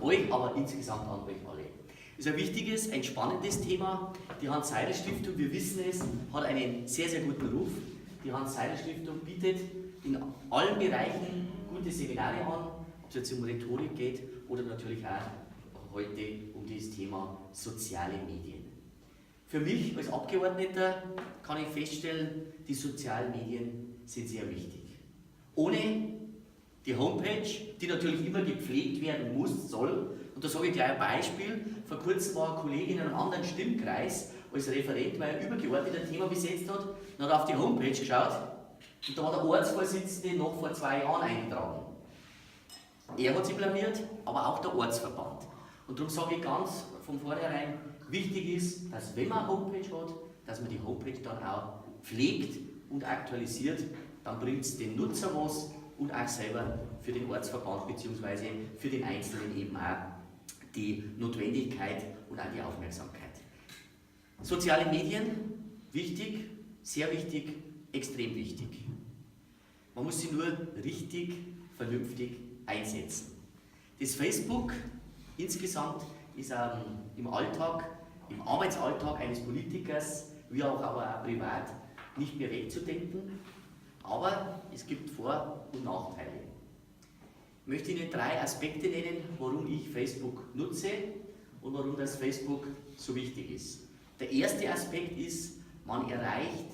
euch, aber insgesamt an euch alle. Es ist ein wichtiges, ein spannendes Thema. Die Hans-Seidel-Stiftung, wir wissen es, hat einen sehr, sehr guten Ruf. Die Hans-Seidel-Stiftung bietet in allen Bereichen gute Seminare an, ob es jetzt um Rhetorik geht oder natürlich auch heute um das Thema soziale Medien. Für mich als Abgeordneter kann ich feststellen, die sozialen Medien sind sehr wichtig. Ohne die Homepage, die natürlich immer gepflegt werden muss, soll, und da sage ich gleich ein Beispiel, vor kurzem war ein Kollege in einem anderen Stimmkreis als Referent, weil er übergeordnet ein Thema besetzt hat, und hat auf die Homepage geschaut und da war der Ortsvorsitzende noch vor 2 Jahren eingetragen. Er hat sich blamiert, aber auch der Ortsverband. Und darum sage ich ganz von vornherein, wichtig ist, dass wenn man eine Homepage hat, dass man die Homepage dann auch pflegt und aktualisiert, dann bringt es den Nutzer was und auch selber für den Ortsverband bzw. für den Einzelnen eben auch die Notwendigkeit und auch die Aufmerksamkeit. Soziale Medien, wichtig, sehr wichtig, extrem wichtig. Man muss sie nur richtig, vernünftig einsetzen. Das Facebook insgesamt ist im Alltag, im Arbeitsalltag eines Politikers, wie auch aber auch privat, nicht mehr wegzudenken, aber es gibt Vor- und Nachteile. Ich möchte Ihnen 3 Aspekte nennen, warum ich Facebook nutze und warum das Facebook so wichtig ist. Der erste Aspekt ist, man erreicht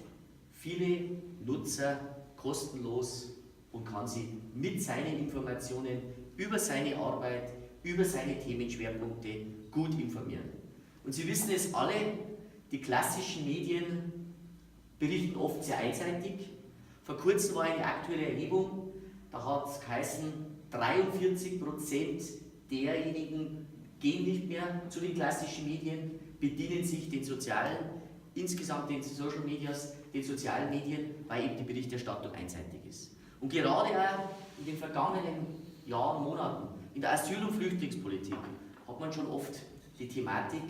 viele Nutzer kostenlos und kann sie mit seinen Informationen über seine Arbeit, über seine Themenschwerpunkte gut informieren. Und Sie wissen es alle, die klassischen Medien berichten oft sehr einseitig. Vor kurzem war eine aktuelle Erhebung, da hat es geheißen, 43% derjenigen gehen nicht mehr zu den klassischen Medien, bedienen sich den sozialen, insgesamt den Social Medias, den sozialen Medien, weil eben die Berichterstattung einseitig ist. Und gerade auch in den vergangenen Jahren, Monaten, in der Asyl- und Flüchtlingspolitik hat man schon oft die Thematik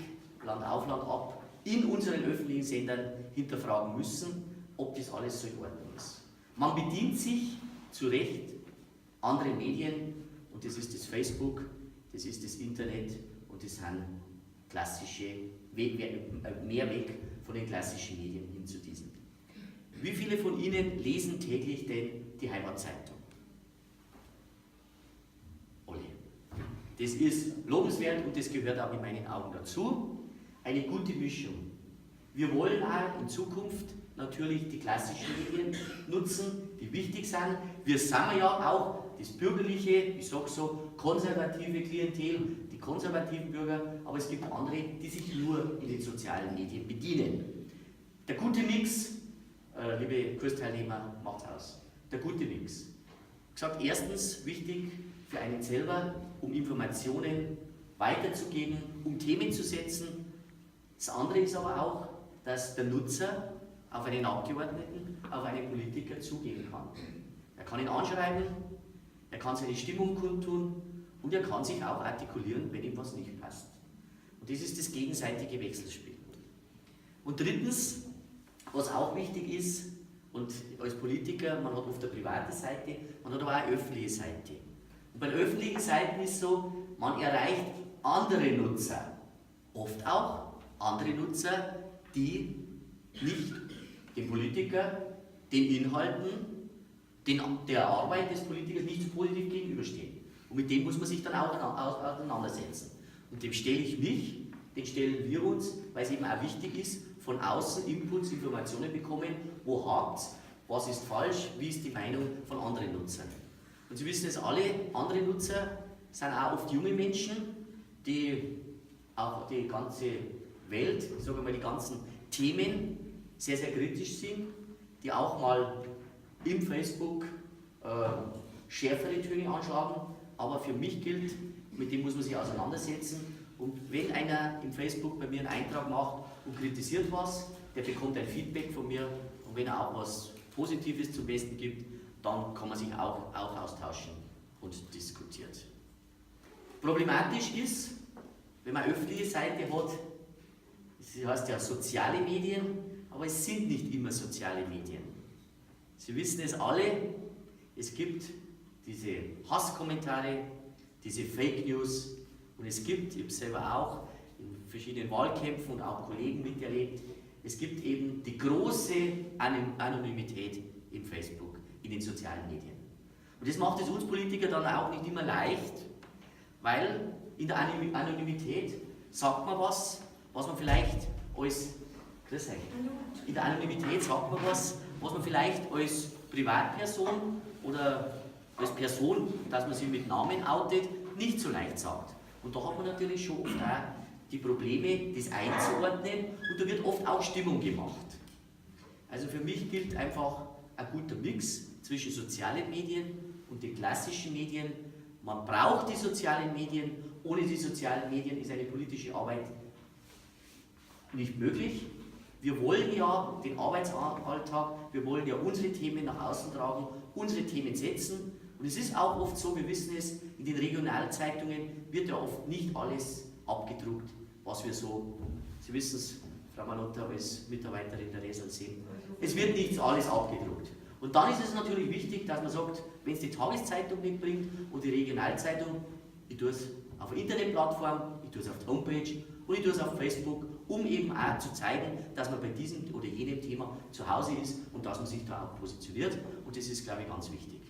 Land auf, Land ab in unseren öffentlichen Sendern hinterfragen müssen, ob das alles so in Ordnung ist. Man bedient sich zu Recht andere Medien und das ist das Facebook, das ist das Internet und das sind klassische, mehr weg von den klassischen Medien hin zu diesen. Wie viele von Ihnen lesen täglich denn die Heimatzeitung? Alle. Das ist lobenswert und das gehört auch in meinen Augen dazu. Eine gute Mischung. Wir wollen auch in Zukunft natürlich die klassischen Medien nutzen, die wichtig sind. Wir sind ja auch das bürgerliche, ich sage so, konservative Klientel, die konservativen Bürger, aber es gibt andere, die sich nur in den sozialen Medien bedienen. Der gute Mix, liebe Kursteilnehmer, macht's aus. Der gute Mix. Gesagt, erstens wichtig für einen selber, um Informationen weiterzugeben, um Themen zu setzen. Das andere ist aber auch, dass der Nutzer auf einen Abgeordneten, auf einen Politiker zugehen kann. Er kann ihn anschreiben, er kann seine Stimmung kundtun und er kann sich auch artikulieren, wenn ihm was nicht passt. Und das ist das gegenseitige Wechselspiel. Und drittens, was auch wichtig ist, und als Politiker, man hat oft eine private Seite, man hat aber auch eine öffentliche Seite. Und bei den öffentlichen Seiten ist es so, man erreicht andere Nutzer, oft auch andere Nutzer, die nicht dem Politiker, den Inhalten, der Arbeit des Politikers nicht so positiv gegenüberstehen. Und mit dem muss man sich dann auch auseinandersetzen. Und dem stelle ich mich, den stellen wir uns, weil es eben auch wichtig ist, von außen Inputs, Informationen bekommen, wo hakt's, was ist falsch, wie ist die Meinung von anderen Nutzern. Und Sie wissen es alle, andere Nutzer sind auch oft junge Menschen, die auch die ganze Welt, ich sage mal die ganzen Themen sehr, sehr kritisch sind, die auch mal im Facebook schärfere Töne anschlagen, aber für mich gilt, mit dem muss man sich auseinandersetzen und wenn einer im Facebook bei mir einen Eintrag macht und kritisiert was, der bekommt ein Feedback von mir und wenn er auch was Positives zum Besten gibt, dann kann man sich auch austauschen und diskutiert. Problematisch ist, wenn man eine öffentliche Seite hat, das heißt ja soziale Medien, aber es sind nicht immer soziale Medien. Sie wissen es alle, es gibt diese Hasskommentare, diese Fake News Und es gibt, ich habe es selber auch in verschiedenen Wahlkämpfen und auch Kollegen miterlebt, es gibt eben die große Anonymität im Facebook, in den sozialen Medien. Und das macht es uns Politiker dann auch nicht immer leicht, weil in der Anonymität sagt man was man vielleicht als, grüß euch, in der Anonymität sagt man was man vielleicht als Privatperson oder als Person, dass man sich mit Namen outet, nicht so leicht sagt. Und da hat man natürlich schon oft auch die Probleme, das einzuordnen, und da wird oft auch Stimmung gemacht. Also für mich gilt einfach ein guter Mix zwischen sozialen Medien und den klassischen Medien. Man braucht die sozialen Medien, ohne die sozialen Medien ist eine politische Arbeit nicht möglich. Wir wollen ja den Arbeitsalltag, wir wollen ja unsere Themen nach außen tragen, unsere Themen setzen. Und es ist auch oft so, wir wissen es, in den Regionalzeitungen wird ja oft nicht alles abgedruckt, was wir so, Sie wissen es, Frau Malotta als Mitarbeiterin der Resal sehen, es wird nicht alles abgedruckt. Und dann ist es natürlich wichtig, dass man sagt, wenn es die Tageszeitung mitbringt und die Regionalzeitung, ich tue es auf der Internetplattform, ich tue es auf der Homepage und ich tue es auf Facebook, um eben auch zu zeigen, dass man bei diesem oder jenem Thema zu Hause ist und dass man sich da auch positioniert. Und das ist, glaube ich, ganz wichtig.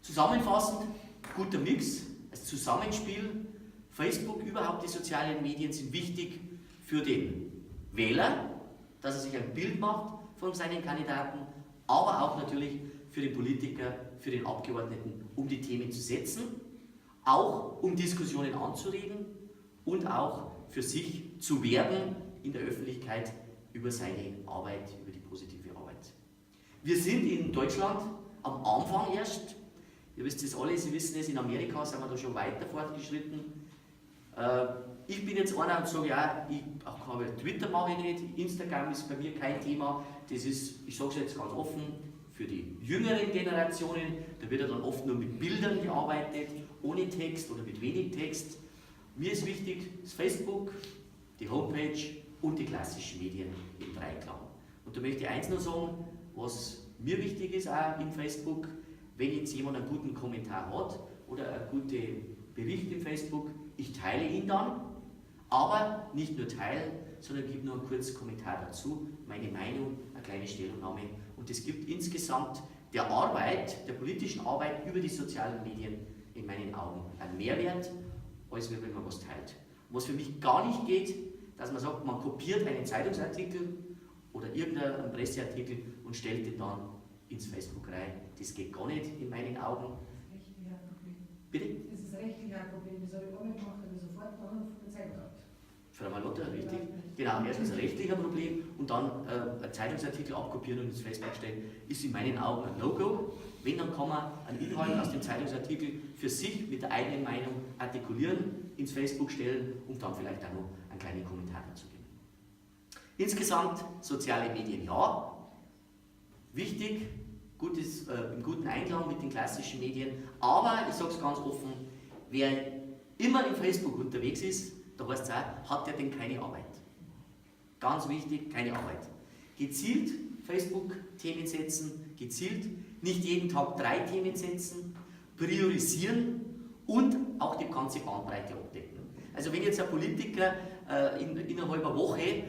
Zusammenfassend, guter Mix, das Zusammenspiel, Facebook, überhaupt die sozialen Medien sind wichtig für den Wähler, dass er sich ein Bild macht von seinen Kandidaten, aber auch natürlich für den Politiker, für den Abgeordneten, um die Themen zu setzen, auch um Diskussionen anzuregen und auch für sich zu werben in der Öffentlichkeit über seine Arbeit, über die positive Arbeit. Wir sind in Deutschland am Anfang erst, ihr wisst das alle, Sie wissen es, in Amerika sind wir da schon weiter fortgeschritten. Ich bin jetzt einer und sage, ja, Twitter mache ich nicht, Instagram ist bei mir kein Thema, das ist, ich sage es jetzt ganz offen, für die jüngeren Generationen, da wird ja dann oft nur mit Bildern gearbeitet, ohne Text oder mit wenig Text. Mir ist wichtig, das Facebook, die Homepage und die klassischen Medien im Dreiklang. Und da möchte ich eins noch sagen, was mir wichtig ist auch in Facebook, wenn jetzt jemand einen guten Kommentar hat oder einen guten Bericht im Facebook, ich teile ihn dann, aber nicht nur teilen, sondern gebe nur einen kurzen Kommentar dazu, meine Meinung, eine kleine Stellungnahme. Und das gibt insgesamt der Arbeit, der politischen Arbeit über die sozialen Medien in meinen Augen einen Mehrwert, als wenn man was teilt. Was für mich gar nicht geht, dass man sagt, man kopiert einen Zeitungsartikel oder irgendeinen Presseartikel und stellt den dann ins Facebook rein. Das geht gar nicht in meinen Augen. Das ist rechtlich ein Problem. Bitte? Das ist rechtlich ein Problem. Das habe ich auch nicht gemacht, habe ich sofort einen Anruf von der Zeitung gehabt. Frau Malotta, richtig? Genau, erstens ein rechtlicher Problem und dann ein Zeitungsartikel abkopieren und ins Facebook stellen, ist in meinen Augen ein No-Go. Wenn, dann kann man einen Inhalt aus dem Zeitungsartikel für sich mit der eigenen Meinung artikulieren, ins Facebook stellen und dann vielleicht auch noch einen kleinen Kommentar dazu geben. Insgesamt soziale Medien ja, wichtig, im guten Einklang mit den klassischen Medien, aber ich sage es ganz offen, wer immer im Facebook unterwegs ist, da heißt es auch, hat der denn keine Arbeit? Ganz wichtig, keine Arbeit. Gezielt Facebook-Themen setzen, gezielt, nicht jeden Tag 3 Themen setzen, priorisieren und auch die ganze Bandbreite abdecken. Also wenn jetzt ein Politiker innerhalb einer Woche,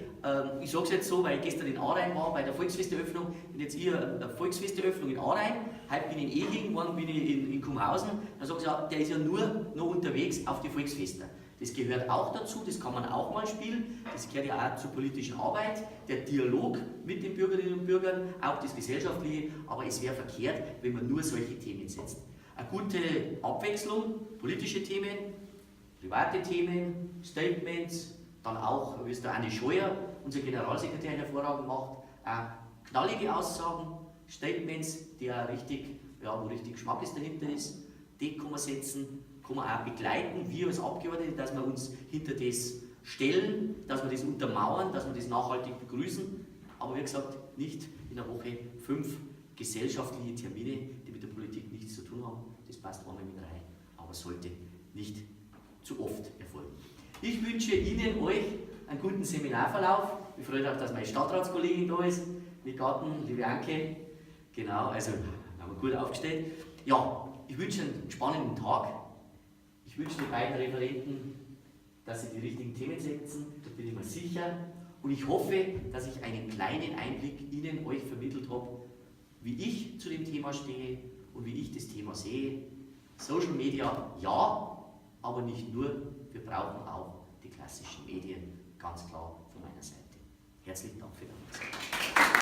ich sage es jetzt so, weil ich gestern in Aarhein war, bei der Volksfesteröffnung, wenn jetzt ich eine Volksfesteröffnung in Aarhein, heute bin ich in Ehing, morgen bin ich in Kumhausen, dann sage ich, ja, der ist ja nur noch unterwegs auf die Volksfester. Das gehört auch dazu, das kann man auch mal spielen, das gehört ja auch zur politischen Arbeit, der Dialog mit den Bürgerinnen und Bürgern, auch das Gesellschaftliche, aber es wäre verkehrt, wenn man nur solche Themen setzt. Eine gute Abwechslung, politische Themen, private Themen, Statements, dann auch, wie es der Andi Scheuer, unser Generalsekretär, hervorragend macht, knallige Aussagen, Statements, die auch richtig, ja, wo richtig Geschmack dahinter ist, die kann man setzen, kann man auch begleiten, wir als Abgeordnete, dass wir uns hinter das stellen, dass wir das untermauern, dass wir das nachhaltig begrüßen, aber wie gesagt, nicht in einer Woche 5 gesellschaftliche Termine, die mit der Politik nichts zu tun haben, das passt einmal mit rein, aber sollte nicht zu oft erfolgen. Ich wünsche Ihnen, euch einen guten Seminarverlauf. Ich freue mich auch, dass meine Stadtratskollegin da ist, mit Garten, liebe Anke. Genau, also haben wir gut aufgestellt. Ja, ich wünsche einen spannenden Tag. Ich Ich wünsche den beiden Referenten, dass sie die richtigen Themen setzen, da bin ich mir sicher. Und ich hoffe, dass ich einen kleinen Einblick Ihnen, euch vermittelt habe, wie ich zu dem Thema stehe und wie ich das Thema sehe. Social Media ja, aber nicht nur. Wir brauchen auch die klassischen Medien, ganz klar von meiner Seite. Herzlichen Dank für die Aufmerksamkeit.